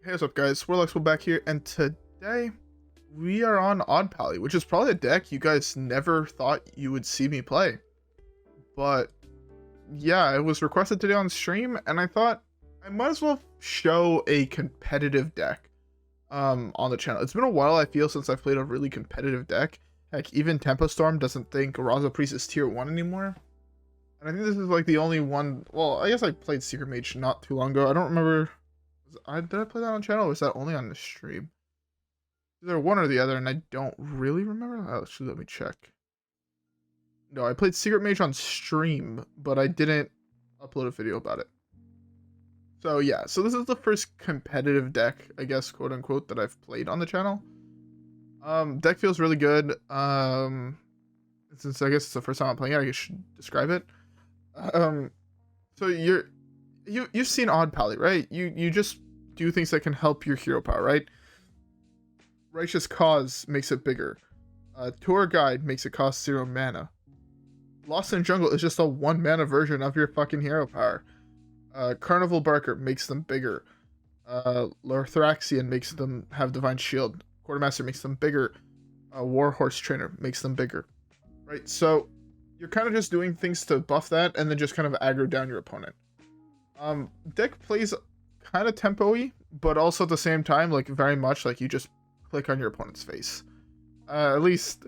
Hey, what's up guys, WhirlXbow back here, and today we are on Odd Pally, which is probably a deck you guys never thought you would see me play. But yeah, it was requested today on stream, and I thought I might as well show a competitive deck on the channel. It's been a while, I feel, since I've played a really competitive deck. Heck, even Tempo Storm doesn't think Raza Priest is tier 1 anymore. And I think this is like the only one, well, I guess I played Secret Mage not too long ago. I don't remember. Did I play that on channel, or was that only on the stream? Either one or the other, and I don't really remember. Oh, actually, let me check. No, I played Secret Mage on stream, but I didn't upload a video about it. So yeah, so this is the first competitive deck, I guess, quote unquote, that I've played on the channel. Deck feels really good. Since I guess it's the first time I'm playing it, I should describe it. So you've seen Odd Pally, right? You just do things that can help your hero power, right? Righteous Cause makes it bigger. Tour Guide makes it cost 0 mana. Lost in Jungle is just a 1 mana version of your fucking hero power. Carnival Barker makes them bigger. Lothraxion makes them have Divine Shield. Quartermaster makes them bigger. Warhorse Trainer makes them bigger. Right? So you're kind of just doing things to buff that and then just kind of aggro down your opponent. Deck plays kind of tempo-y, but also at the same time, like, very much like you just click on your opponent's face. At least,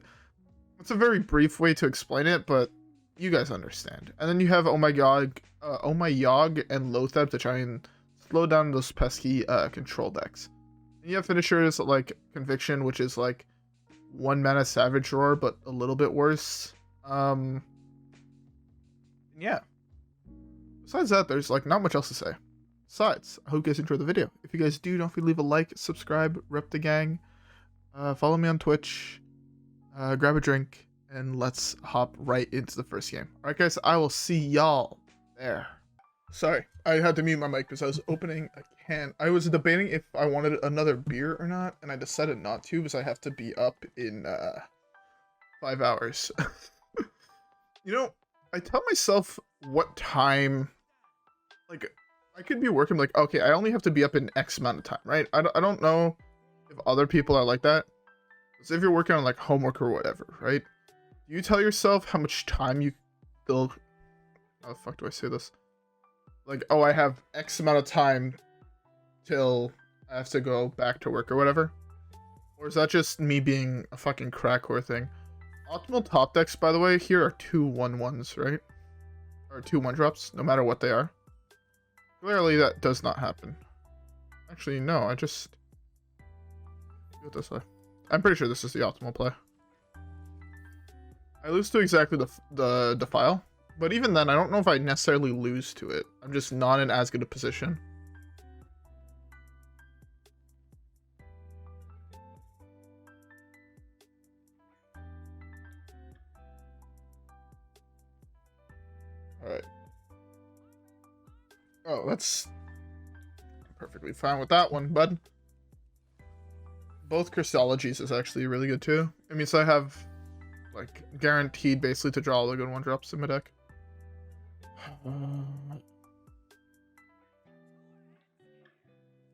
it's a very brief way to explain it, but you guys understand. And then you have Oh My Yogg and Loatheb to try and slow down those pesky control decks. And you have finishers like Conviction, which is like 1 mana Savage Roar, but a little bit worse. Yeah. Besides that, there's like not much else to say. Besides, I hope you guys enjoyed the video. If you guys do, don't forget to leave a like, subscribe, rep the gang, follow me on Twitch, grab a drink, and let's hop right into the first game. Alright guys, I will see y'all there. Sorry, I had to mute my mic because I was opening a can. I was debating if I wanted another beer or not, and I decided not to because I have to be up in 5 hours. You know, I tell myself what time, like, I could be working like, okay, I only have to be up in X amount of time, right? I don't know if other people are like that. Because if you're working on like homework or whatever, right? You tell yourself how much time you still, how the fuck do I say this? Like, oh, I have X amount of time till I have to go back to work or whatever. Or is that just me being a fucking crack whore thing? Optimal top decks, by the way, here are 2 1/1s, right? Or 2 1-drops, no matter what they are. Clearly, that does not happen. Actually, no, I just do it this way. I'm pretty sure this is the optimal play. I lose to exactly the Defile, but even then, I don't know if I necessarily lose to it. I'm just not in as good a position. Alright. Oh, that's perfectly fine with that one, bud. Both Crystologies is actually really good too. It means I have, like, guaranteed basically to draw all the good 1-drops in my deck.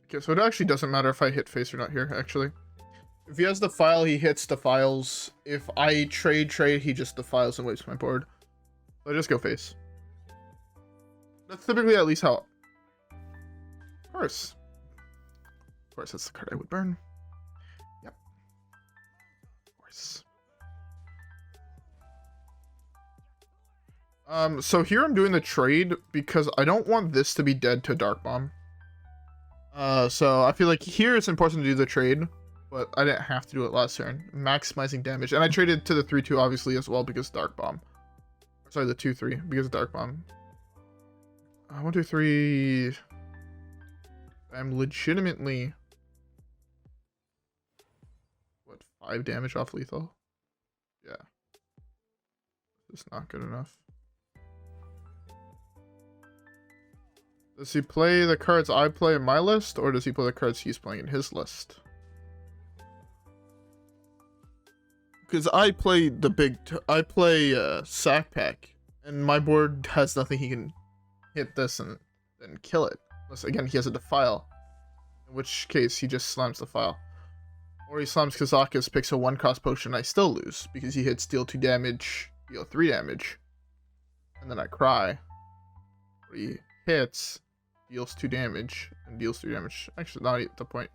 Okay, so it actually doesn't matter if I hit face or not here, actually. If he has the file, he hits the files. If I trade, he just defiles and wipes my board. So I just go face. That's typically at least how... Of course, that's the card I would burn. Yep. Of course. So here I'm doing the trade because I don't want this to be dead to Dark Bomb. So I feel like here it's important to do the trade, but I didn't have to do it last turn. Maximizing damage. And I traded to the 3-2 obviously as well because Dark Bomb. Sorry, the 2-3 because of Dark Bomb. 1, 2, 3. I'm legitimately, what, 5 damage off lethal? Yeah. It's not good enough. Does he play the cards I play in my list, or does he play the cards he's playing in his list? Because I play the I play Sack Pack, and my board has nothing he can hit this and then kill it. Unless, again, he has a Defile. In which case, he just slams the file. Or he slams Kazakus, picks a 1-cost potion, I still lose. Because he hits deal 2 damage, deal 3 damage. And then I cry. Or he hits, deals 2 damage, and deals 3 damage. Actually, not at the point.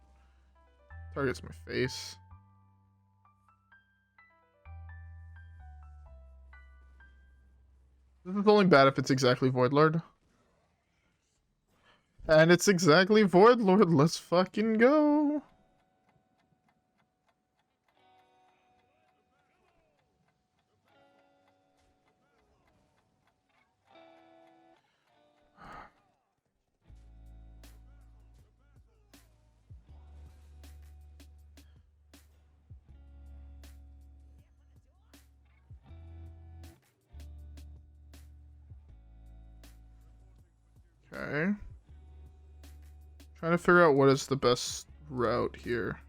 Targets my face. This is only bad if it's exactly Voidlord. And it's exactly Voidlord. Let's fucking go. Okay. Trying to figure out what is the best route here.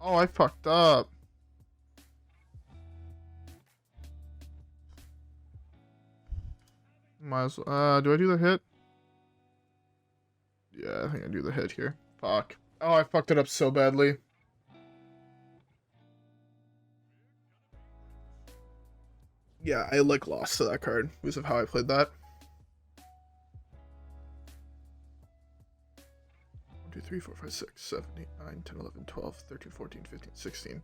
Oh, I fucked up. Might as well. Do I do the hit? Yeah, I think I do the hit here. Fuck. Oh, I fucked it up so badly. Yeah, I like lost to that card because of how I played that. 1, 2, 3, 4, 5, 6, 7, 8, 9, 10, 11, 12, 13, 14, 15, 16.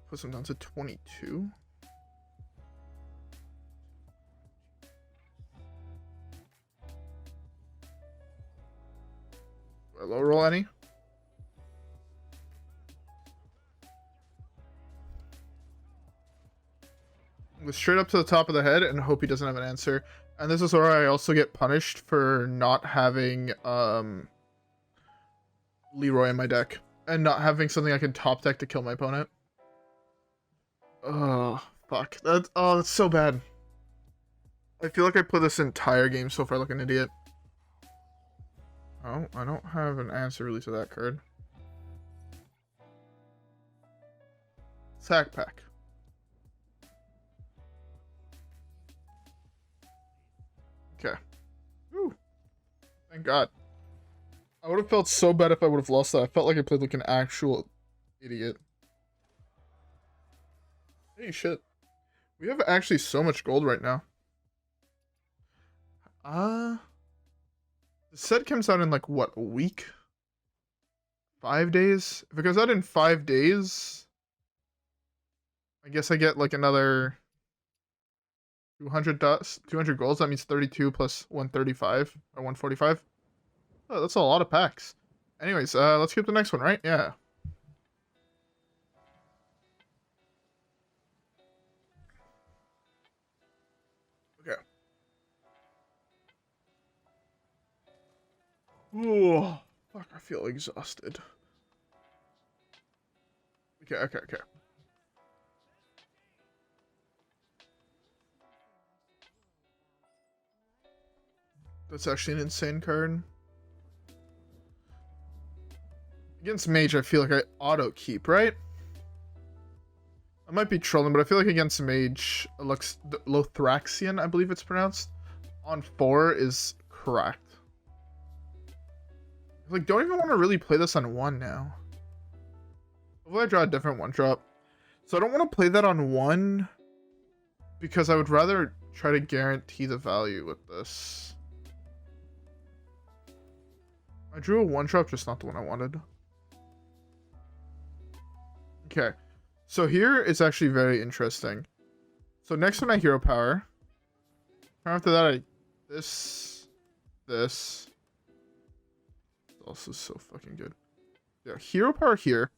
Puts them down to 22. Do I low roll any? Go straight up to the top of the head and hope he doesn't have an answer. And this is where I also get punished for not having Leroy in my deck. And not having something I can top deck to kill my opponent. Oh, fuck. That's so bad. I feel like I played this entire game so far like an idiot. Oh, I don't have an answer really to that card. Sack pack. Okay. Whew. Thank God. I would have felt so bad if I would have lost that. I felt like I played like an actual idiot. Hey, shit. We have actually so much gold right now. The set comes out in like, what, a week? 5 days? If it goes out in 5 days, I guess I get like another 200 golds. That means 32 plus 135 or 145. Oh, that's a lot of packs. Anyways, let's skip the next one, right? Yeah. Okay. Ooh, fuck, I feel exhausted. Okay. That's actually an insane card. Against Mage, I feel like I auto-keep, right? I might be trolling, but I feel like against Mage, Lothraxion, I believe it's pronounced, on 4 is correct. Like, don't even want to really play this on 1 now. Hopefully I draw a different 1-drop. So I don't want to play that on 1 because I would rather try to guarantee the value with this. I drew a 1-drop, just not the one I wanted. Okay. So here it's actually very interesting. So next one I hero power. After that I this. It's also so fucking good. Yeah, hero power here.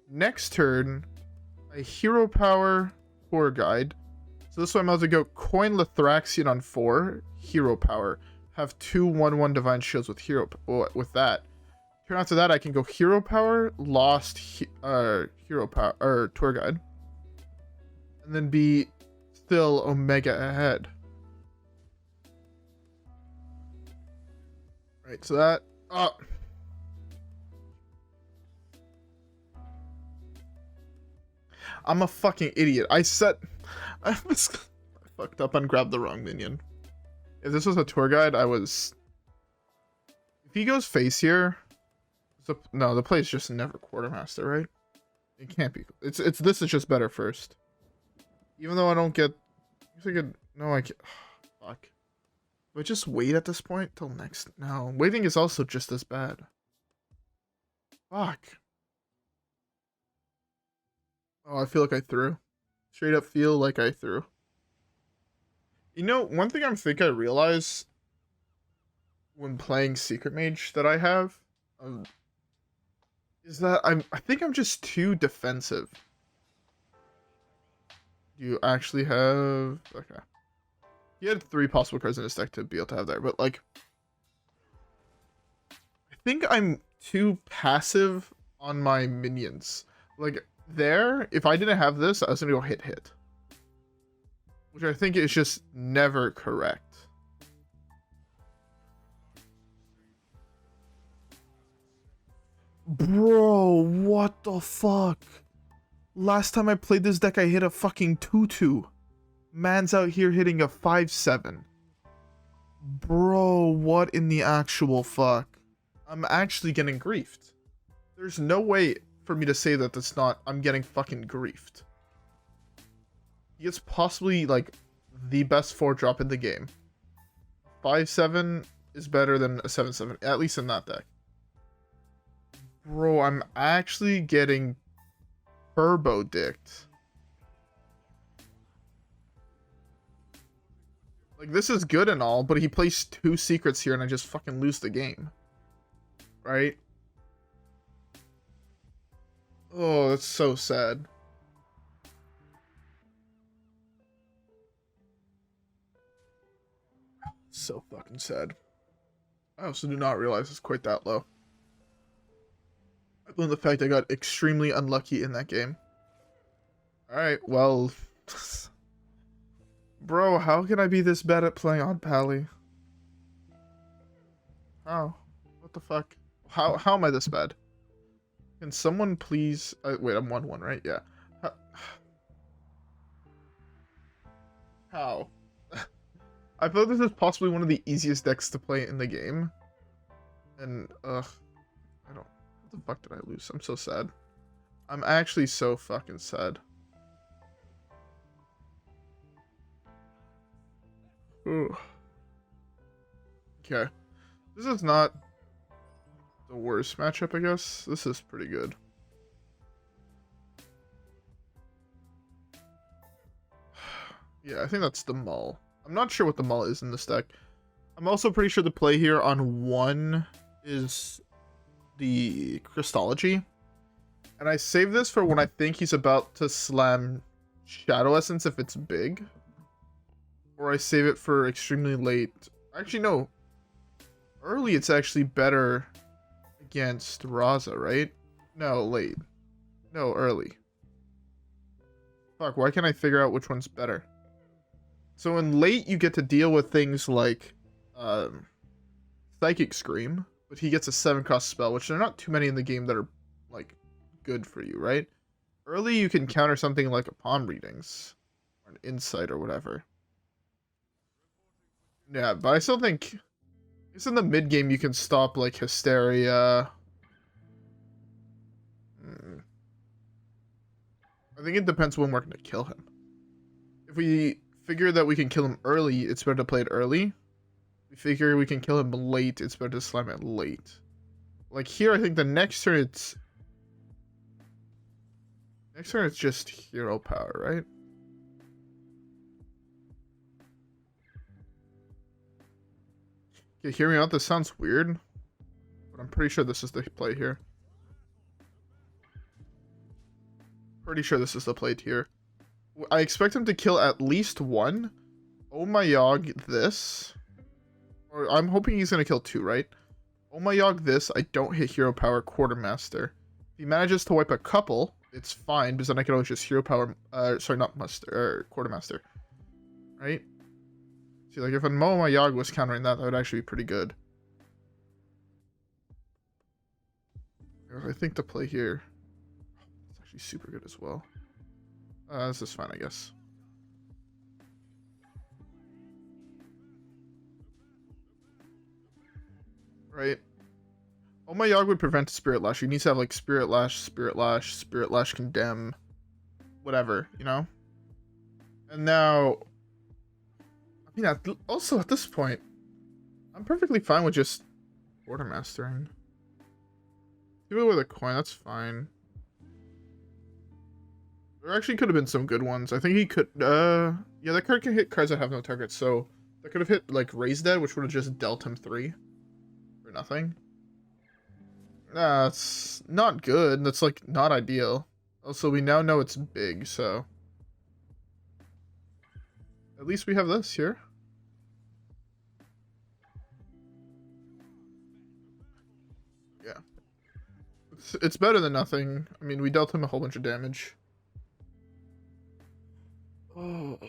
Next turn, I hero power tour guide. So this way I'm able to go coin Lothraxion on 4, hero power. Have 2 1/1 divine shields with with that. Turn after that I can go hero power, lost hero power or tour guide. And then be still omega ahead. Right, so that I'm a fucking idiot. I fucked up and grabbed the wrong minion. If this was a tour guide, if he goes face here, no, the play is just never Quartermaster, right? It can't be. This is just better first. Even though I don't get, no, I can't. Fuck. Do I just wait at this point till next? No, waiting is also just as bad. Fuck. Oh, I feel like I threw. Straight up feel like I threw. You know, one thing I realize when playing Secret Mage that I have is that I think I'm just too defensive. You actually have... Okay. He had 3 possible cards in his deck to be able to have there, but like... I think I'm too passive on my minions. Like, there, if I didn't have this, I was gonna go hit. Which I think is just never correct. Bro, what the fuck? Last time I played this deck, I hit a fucking 2/2. Man's out here hitting a 5/7. Bro, what in the actual fuck? I'm actually getting griefed. There's no way for me to say that that's not... I'm getting fucking griefed. He gets possibly, like, the best 4-drop in the game. 5/7 is better than a 7/7, at least in that deck. Bro, I'm actually getting turbo-dicked. Like, this is good and all, but he plays 2 secrets here and I just fucking lose the game. Right? Oh, that's so sad. So fucking sad. I also do not realize it's quite that low. I blame the fact I got extremely unlucky in that game. Alright, well... Bro, how can I be this bad at playing on Pally? How? What the fuck? How am I this bad? Can someone please... wait, I'm 1-1, right? Yeah. How? I feel like this is possibly one of the easiest decks to play in the game. And, I don't... What the fuck did I lose? I'm so sad. I'm actually so fucking sad. Ooh. Okay. This is not the worst matchup, I guess. This is pretty good. Yeah, I think that's the Mull. I'm not sure what the Mull is in this deck. I'm also pretty sure the play here on 1 is the Crystology. And I save this for when I think he's about to slam Shadow Essence if it's big. Or I save it for extremely late. Actually, no. Early, it's actually better against Raza, right? No, late. No, early. Fuck, why can't I figure out which one's better? So in late, you get to deal with things like Psychic Scream, but he gets a 7-cost spell, which there are not too many in the game that are, like, good for you, right? Early, you can counter something like a Palm Readings, or an Insight, or whatever. Yeah, but I still think... It's in the mid-game you can stop, like, Hysteria. I think it depends when we're going to kill him. If we figure that we can kill him early, it's better to play it early. If we figure we can kill him late, it's better to slam it late. Like here, I think the next turn it's... Next turn it's just hero power, right? Okay, hear me out. This sounds weird, but I'm pretty sure this is the play here. Pretty sure this is the play here. I expect him to kill at least 1. Oh my Yogg, this. Or I'm hoping he's going to kill 2, right? Oh my Yogg, this. I don't hit hero power Quartermaster. If he manages to wipe a couple, it's fine, because then I can always just hero power... sorry, not Quartermaster. Right? See, like, if a Oh my Yogg was countering that, that would actually be pretty good. I think the play here... It's actually super good as well. This is fine, I guess. Right. Oh, my Yogg would prevent Spirit Lash. You need to have like Spirit Lash, Spirit Lash, Spirit Lash Condemn, whatever, you know? And now, I mean, also at this point, I'm perfectly fine with just Quartermastering. Give it with a coin, that's fine. There actually could have been some good ones. I think he could, yeah, that card can hit cards that have no target, so that could have hit, like, Raise Dead, which would have just dealt him 3 for nothing. That's not good. That's, like, not ideal. Also, we now know it's big, so at least we have this here. Yeah. It's better than nothing. I mean, we dealt him a whole bunch of damage. Oh.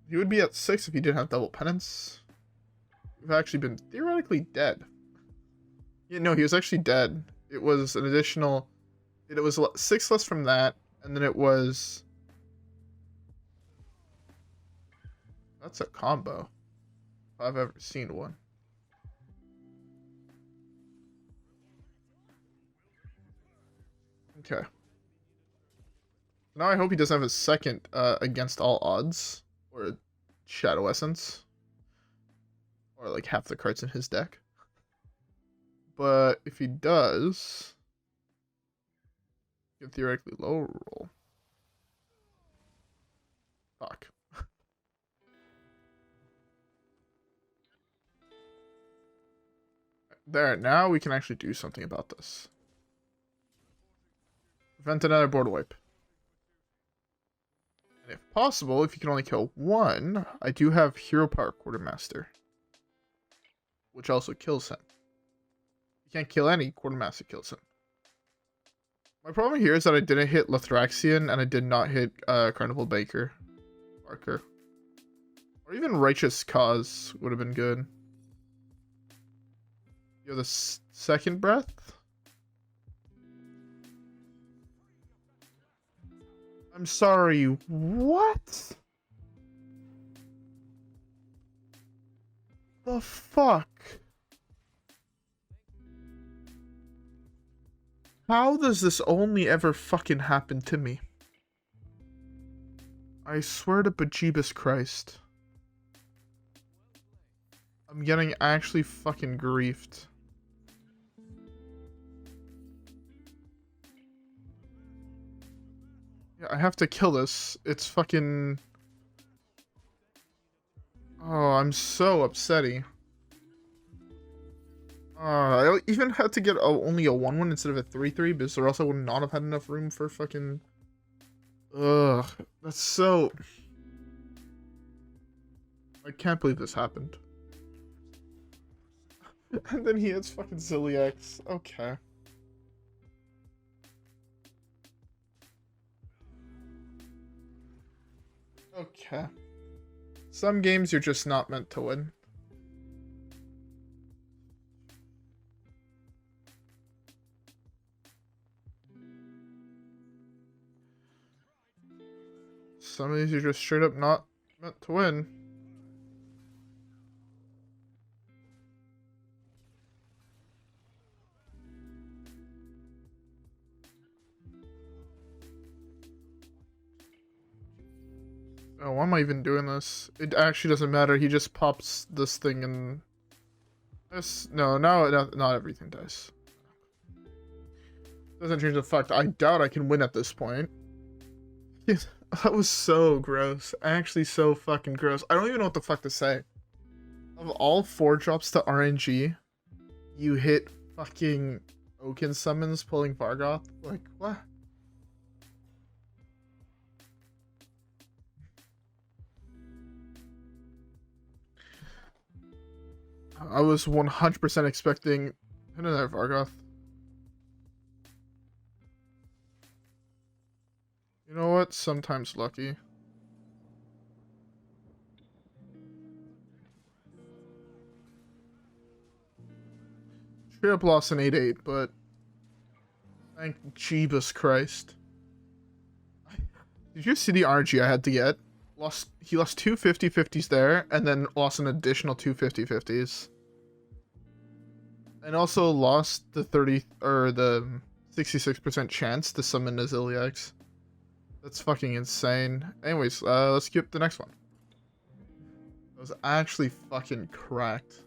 He would be at 6 if he didn't have double penance. We've actually been theoretically dead. Yeah, no, he was actually dead. It was an additional... It was 6 less from that, and then it was... That's a combo. If I've ever seen one. Okay. Now I hope he doesn't have a second against all odds. Or Shadow Essence. Or like half the cards in his deck. But if he does... He can theoretically low roll. Fuck. There, now we can actually do something about this. Prevent another board wipe. And if possible, if you can only kill one, I do have Hero Power Quartermaster. Which also kills him. You can't kill any, Quartermaster kills him. My problem here is that I didn't hit Lothraxion and I did not hit Carnival Barker. Or even Righteous Cause would have been good. You have the second breath? I'm sorry, what? The fuck? How does this only ever fucking happen to me? I swear to bejeebus Christ. I'm getting actually fucking griefed. Yeah, I have to kill this. It's fucking... Oh, I'm so upsetty. I even had to get only a 1/1 instead of a 3/3 because or else I would not have had enough room for fucking... Ugh, that's so... I can't believe this happened. And then he hits fucking Ziliax. Okay. Okay. Some games you're just not meant to win. Some of these you're just straight up not meant to win. Oh, why am I even doing this? It actually doesn't matter. He just pops this thing and... This... No, not everything does. Doesn't change the fact. I doubt I can win at this point. That was so gross. Actually so fucking gross. I don't even know what the fuck to say. Of all 4-drops to RNG, you hit fucking Oaken summons pulling Vargoth? Like, what? I was 100% expecting another Vargoth. You know what? Sometimes lucky. Straight up lost an 8-8, but thank Jeebus Christ. Did you see the RNG I had to get? He lost two 50/50s there, and then lost an additional two 50/50s. And also lost the 66% chance to summon Aziliax. That's fucking insane. Anyways, let's skip the next one. That was actually fucking cracked.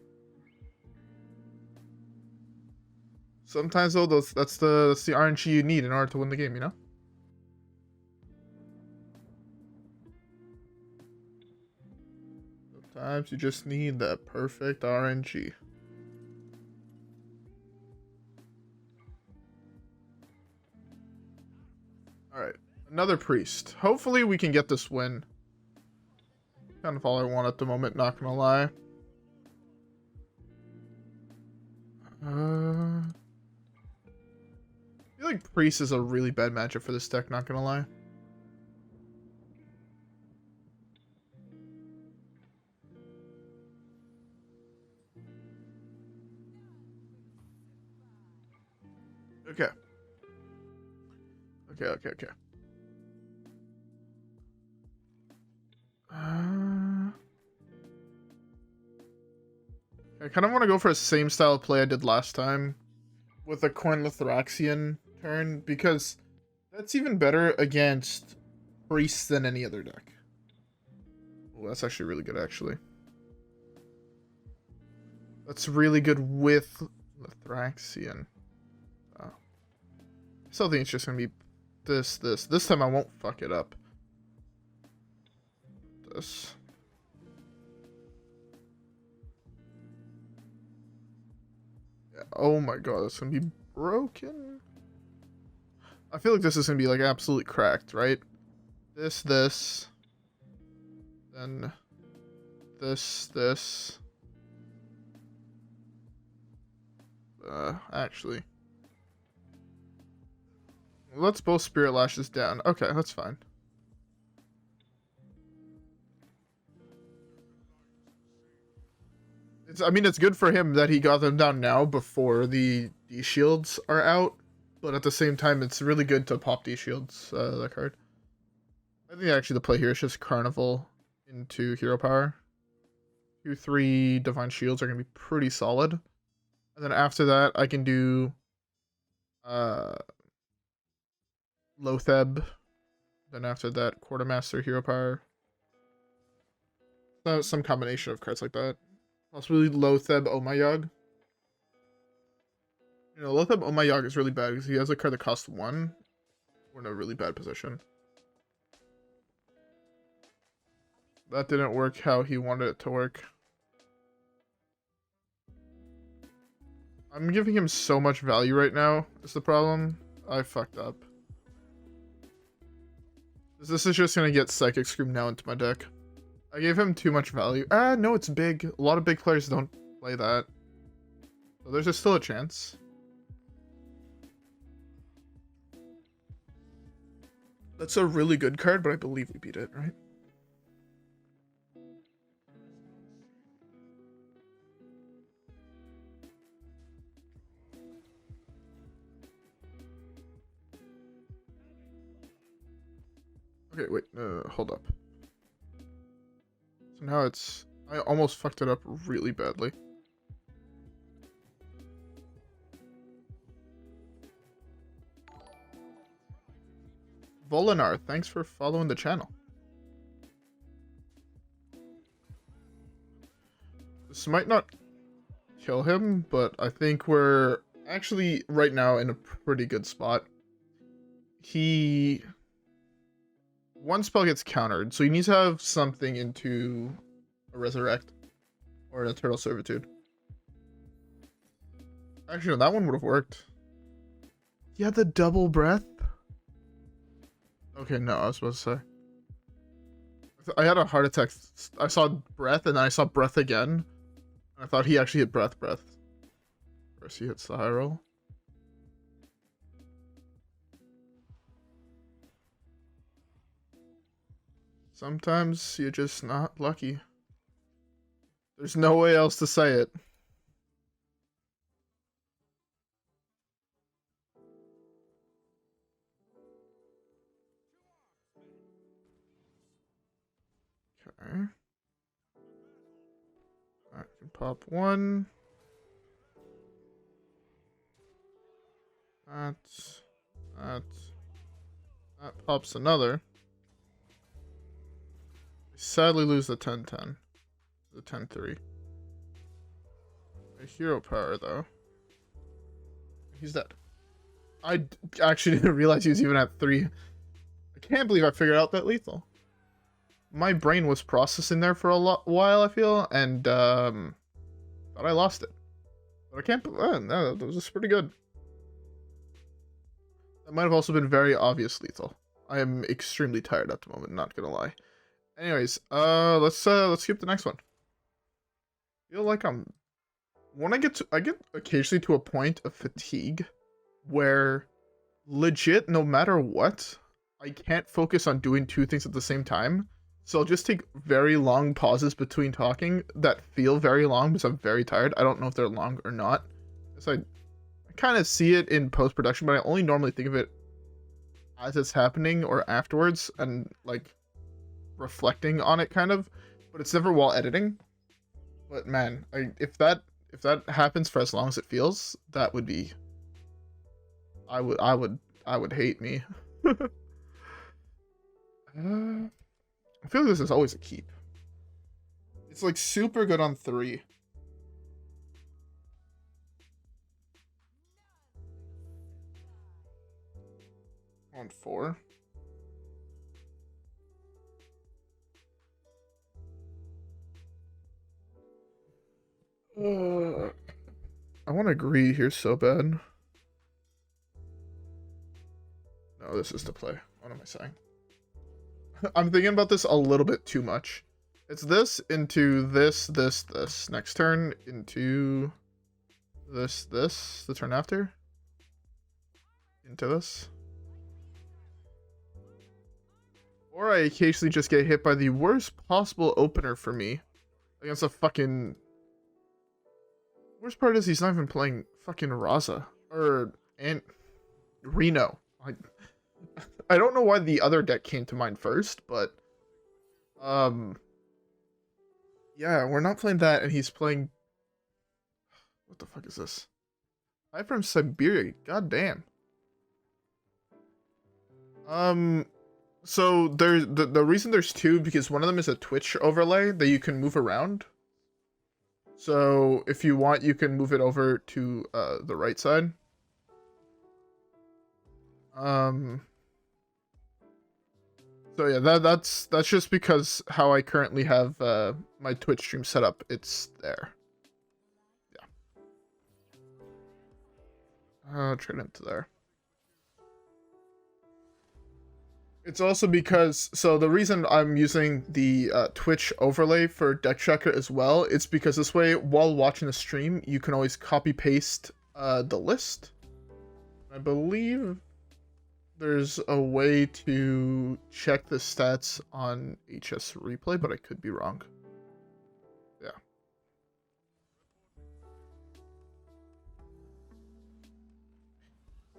Sometimes though, that's the RNG you need in order to win the game, you know? Sometimes you just need that perfect RNG. Alright, another priest. Hopefully we can get this win. Kind of all I want at the moment, not gonna lie. I feel like priest is a really bad matchup for this deck, not gonna lie. Okay. Okay. I kind of want to go for the same style of play I did last time with a coin Lothraxion turn, because that's even better against priests than any other deck. Oh, that's actually really good, actually. That's really good with Lothraxion. Oh. I still think it's just going to be this. This time I won't fuck it up. This. Yeah, oh my god, that's going to be broken. I feel like this is going to be like absolutely cracked, right? This. Then this. Actually. Let's both Spirit Lashes down. Okay, that's fine. I mean, it's good for him that he got them down now before the D-Shields are out. But at the same time, it's really good to pop D-Shields, that card. I think actually the play here is just Carnival into Hero Power. 2/3 Divine Shields are going to be pretty solid. And then after that, I can do Loatheb. Then after that, Quartermaster, Hero Power. Some combination of cards like that. Possibly Loatheb, My Yogg. You know, Loatheb, My Yogg is really bad because he has a card that costs 1. We're in a really bad position. That didn't work how he wanted it to work. I'm giving him so much value right now, is the problem. I fucked up. This is just gonna get Psychic Scream now into my deck. I gave him too much value. No, it's big. A lot of big players don't play that. So there's just still a chance. That's a really good card, but I believe we beat it, right? Okay, wait, hold up. So now it's... I almost fucked it up really badly. Volinar, thanks for following the channel. This might not kill him, but I think we're actually right now in a pretty good spot. One spell gets countered, so he needs to have something into a Resurrect or an Eternal Servitude. Actually, no, that one would have worked. He had the double breath? Okay, no, I was supposed to say. I had a heart attack. I saw breath, and then I saw breath again. I thought he actually hit breath. First he hits the high roll. Sometimes you're just not lucky. There's no way else to say it. pop one. That pops another. I sadly lose the 10-10. The 10-3. A hero power, though. He's dead. I actually didn't realize he was even at 3. I can't believe I figured out that lethal. My brain was processing there for a while, I feel, and thought I lost it. But I can't. No, that was just pretty good. That might have also been very obvious lethal. I am extremely tired at the moment, not gonna lie. Anyways, let's skip the next one. I feel like I get occasionally to a point of fatigue where legit, no matter what, I can't focus on doing 2 things at the same time. So I'll just take very long pauses between talking that feel very long because I'm very tired. I don't know if they're long or not. So I kind of see it in post-production, but I only normally think of it as it's happening or afterwards and like reflecting on it kind of, but it's never while editing. But man, if that happens for as long as it feels, that would be I would hate me. I feel like this is always a keep. It's like super good on 3. On 4. I want to agree here so bad. No, this is the play. What am I saying? I'm thinking about this a little bit too much. It's this into this. Next turn into this. The turn after. Into this. Or I occasionally just get hit by the worst possible opener for me. Against a fucking... Worst part is he's not even playing fucking Raza. And Reno. I don't know why the other deck came to mind first, but... Yeah, we're not playing that, and he's playing... What the fuck is this? I'm from Siberia. God damn. So there's the reason there's 2 because one of them is a Twitch overlay that you can move around. So if you want, you can move it over to the right side. So yeah, that's just because how I currently have my Twitch stream set up. It's there. Yeah. Trade into there. It's also because, so the reason I'm using the Twitch overlay for Deck Checker as well, it's because this way, while watching the stream, you can always copy paste the list. I believe there's a way to check the stats on HS Replay, but I could be wrong. Yeah.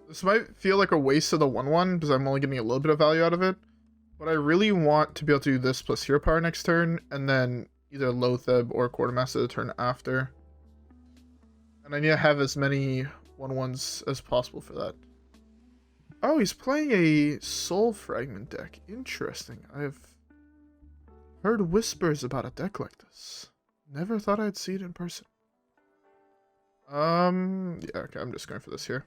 This might feel like a waste of the 1/1 because I'm only getting a little bit of value out of it, but I really want to be able to do this plus hero power next turn, and then either Loatheb or Quartermaster the turn after. And I need to have as many 1/1s as possible for that. Oh, he's playing a Soul Fragment deck. Interesting. I've heard whispers about a deck like this. Never thought I'd see it in person. Yeah, okay, I'm just going for this here.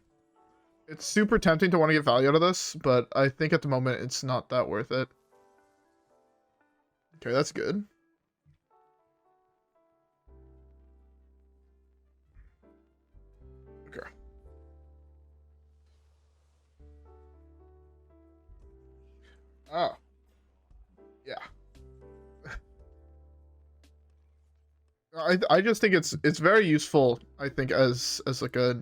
It's super tempting to want to get value out of this, but I think at the moment it's not that worth it. Okay, that's good. Okay. Oh. Yeah. I just think it's very useful, I think, as like a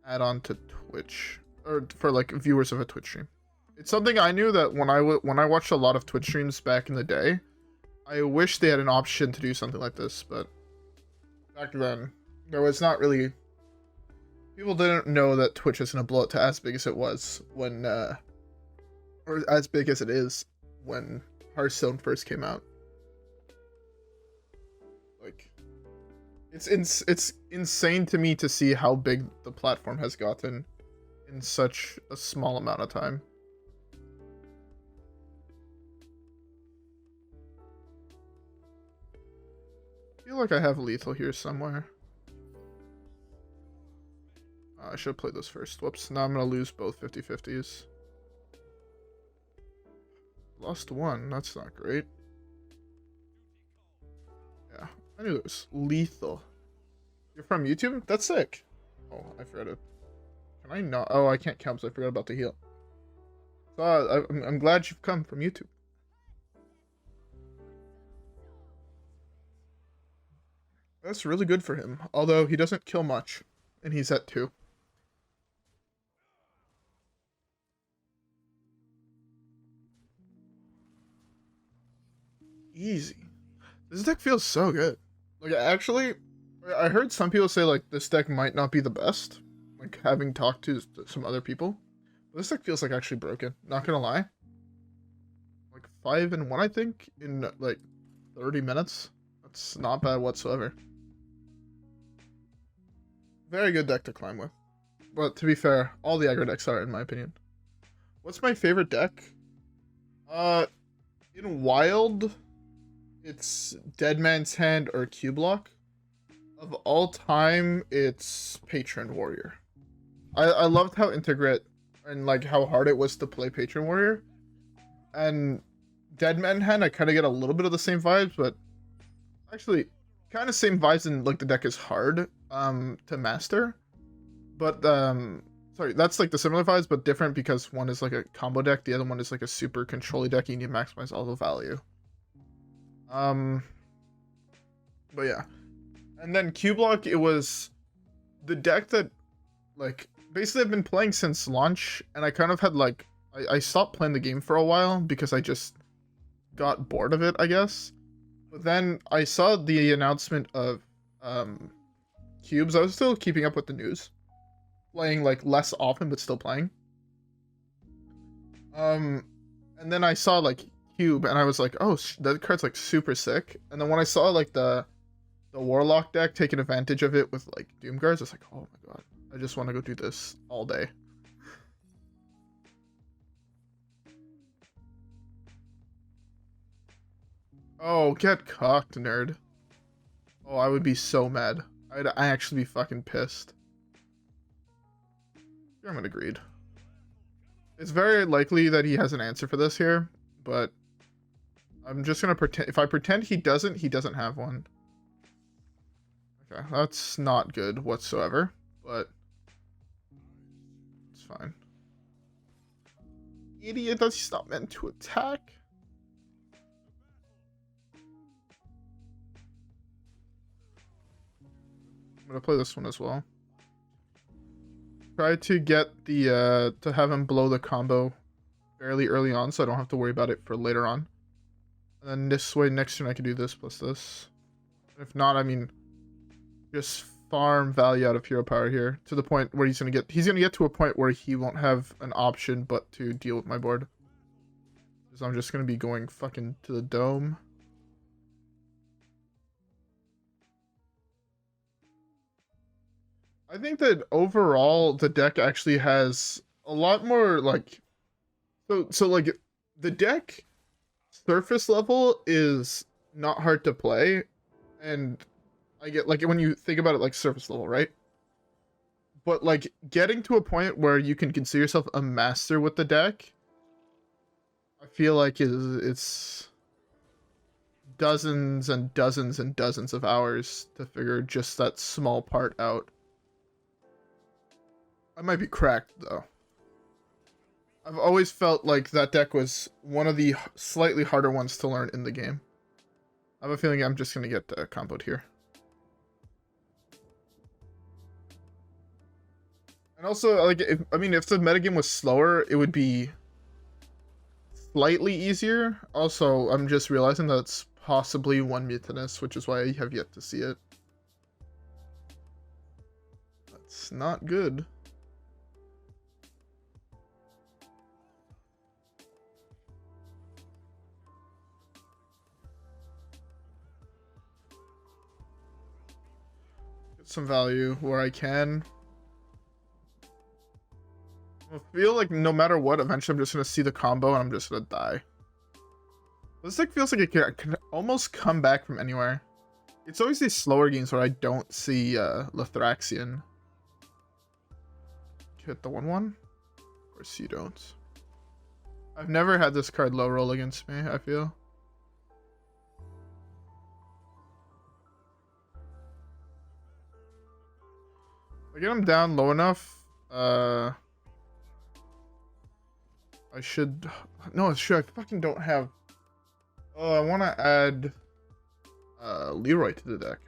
add-on to Twitch, or for like viewers of a Twitch stream. It's something I knew that when I watched a lot of Twitch streams back in the day, I wish they had an option to do something like this, but back then there was not really. People didn't know that Twitch was gonna blow up to as big as it was when, or as big as it is when Hearthstone first came out. Like, It's insane to me to see how big the platform has gotten in such a small amount of time. I feel like I have lethal here somewhere. I should play this first. Whoops. Now I'm going to lose both 50-50s. Lost one. That's not great. Yeah. I knew it was lethal. You're from YouTube? That's sick. Oh, I forgot it. Can I not? Oh, I can't count because I forgot about the heal. So I'm glad you've come from YouTube. That's really good for him. Although he doesn't kill much. And he's at 2. Easy. This deck feels so good. Like, actually, I heard some people say, like, this deck might not be the best. Like, having talked to some other people. But this deck feels, like, actually broken. Not gonna lie. Like, 5-1, I think, in, like, 30 minutes. That's not bad whatsoever. Very good deck to climb with. But, to be fair, all the aggro decks are, in my opinion. What's my favorite deck? In Wild, it's Dead Man's Hand or Q-Block. Of all time, it's Patron Warrior. I loved how integrate and like how hard it was to play Patron Warrior. And Dead Man's Hand, I kind of get a little bit of the same vibes, but actually kind of same vibes in like the deck is hard to master. But sorry, that's like the similar vibes, but different because one is like a combo deck, the other one is like a super control deck. You need to maximize all the value. But yeah. And then Q-Block, it was the deck that, like, basically I've been playing since launch, and I kind of had, like, I stopped playing the game for a while because I just got bored of it, I guess. But then I saw the announcement of, Cubes. I was still keeping up with the news. Playing, like, less often, but still playing. And then I saw, like, Cube, and I was like, oh, that card's, like, super sick. And then when I saw, like, the Warlock deck taking advantage of it with like Doom Guards, I was like, oh my god, I just want to go do this all day. Oh, get cocked, nerd. Oh, I would be so mad. I'd actually be fucking pissed. I'm agreed. It's very likely that he has an answer for this here, but I'm just gonna pretend. If I pretend he doesn't have one. Okay, that's not good whatsoever, but it's fine. Idiot, that's not meant to attack. I'm gonna play this one as well. Try to get the to have him blow the combo fairly early on, so I don't have to worry about it for later on. And then this way, next turn I can do this plus this. If not, I mean, just farm value out of hero power here to the point where he's gonna get to a point where he won't have an option but to deal with my board. Because I'm just gonna be going fucking to the dome. I think that overall the deck actually has a lot more like so like the deck surface level is not hard to play, and I get like when you think about it like surface level, right? But like getting to a point where you can consider yourself a master with the deck, I feel like it's dozens and dozens and dozens of hours to figure just that small part out. I might be cracked though. I've always felt like that deck was one of the slightly harder ones to learn in the game. I have a feeling I'm just going to get comboed here. And also, like, if the metagame was slower, it would be slightly easier. Also, I'm just realizing that it's possibly one Mutinous, which is why I have yet to see it. That's not good. some value where I can. I feel like no matter what, eventually I'm just going to see the combo and I'm just going to die. This deck feels like it can almost come back from anywhere. It's always these slower games where I don't see Lothraxion. Hit the 1/1? Of course you don't. I've never had this card low roll against me, I feel. If I get him down low enough, I should... No, it's true, I fucking don't have... Oh, I want to add Leroy to the deck.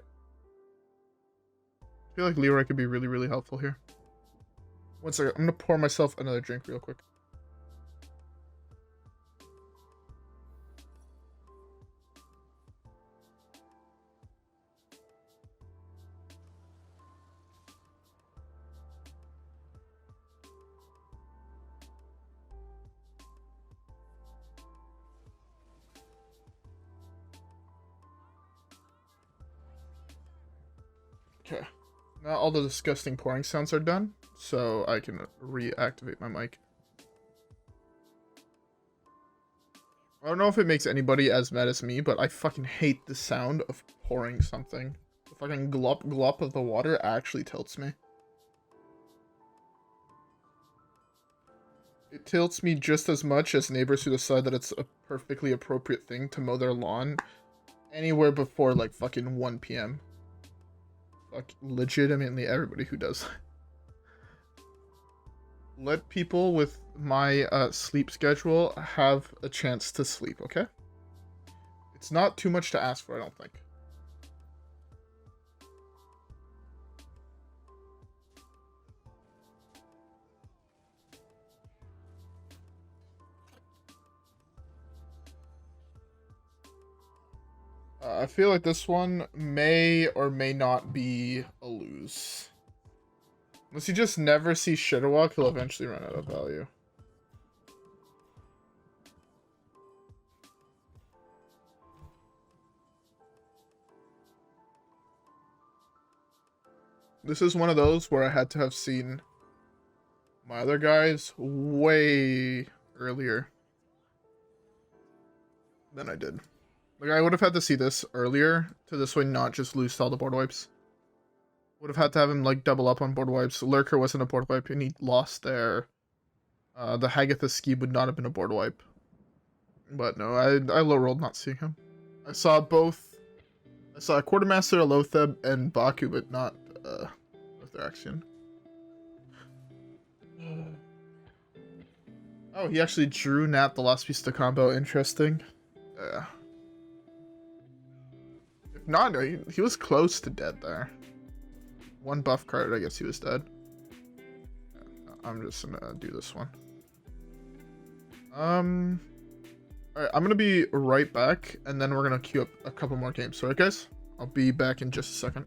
I feel like Leroy could be really, really helpful here. One second, I'm going to pour myself another drink real quick. Okay, now all the disgusting pouring sounds are done, so I can reactivate my mic. I don't know if it makes anybody as mad as me, but I fucking hate the sound of pouring something. The fucking glop glop of the water actually tilts me. It tilts me just as much as neighbors who decide that it's a perfectly appropriate thing to mow their lawn anywhere before like fucking 1 p.m. Like, legitimately everybody who does. Let people with my sleep schedule have a chance to sleep, okay? It's not too much to ask for, I don't think. I feel like this one may or may not be a lose. Unless you just never see Shitterwalk, he'll eventually run out of value. This is one of those where I had to have seen my other guys way earlier than I did. Like, I would have had to see this earlier to this way not just lose to all the board wipes. Would have had to have him, like, double up on board wipes. Lurker wasn't a board wipe, and he lost there. The Hagatha Ski would not have been a board wipe. But no, I low-rolled not seeing him. I saw both. I saw a Quartermaster, a Loatheb, and Baku, but not Lothraxion. Oh, he actually drew Nat the last piece of the combo. Interesting. Yeah. If not, he was close to dead there. One buff card, I guess he was dead. Yeah, I'm just gonna do this one. Alright, I'm gonna be right back, and then we're gonna queue up a couple more games. Alright, guys? I'll be back in just a second.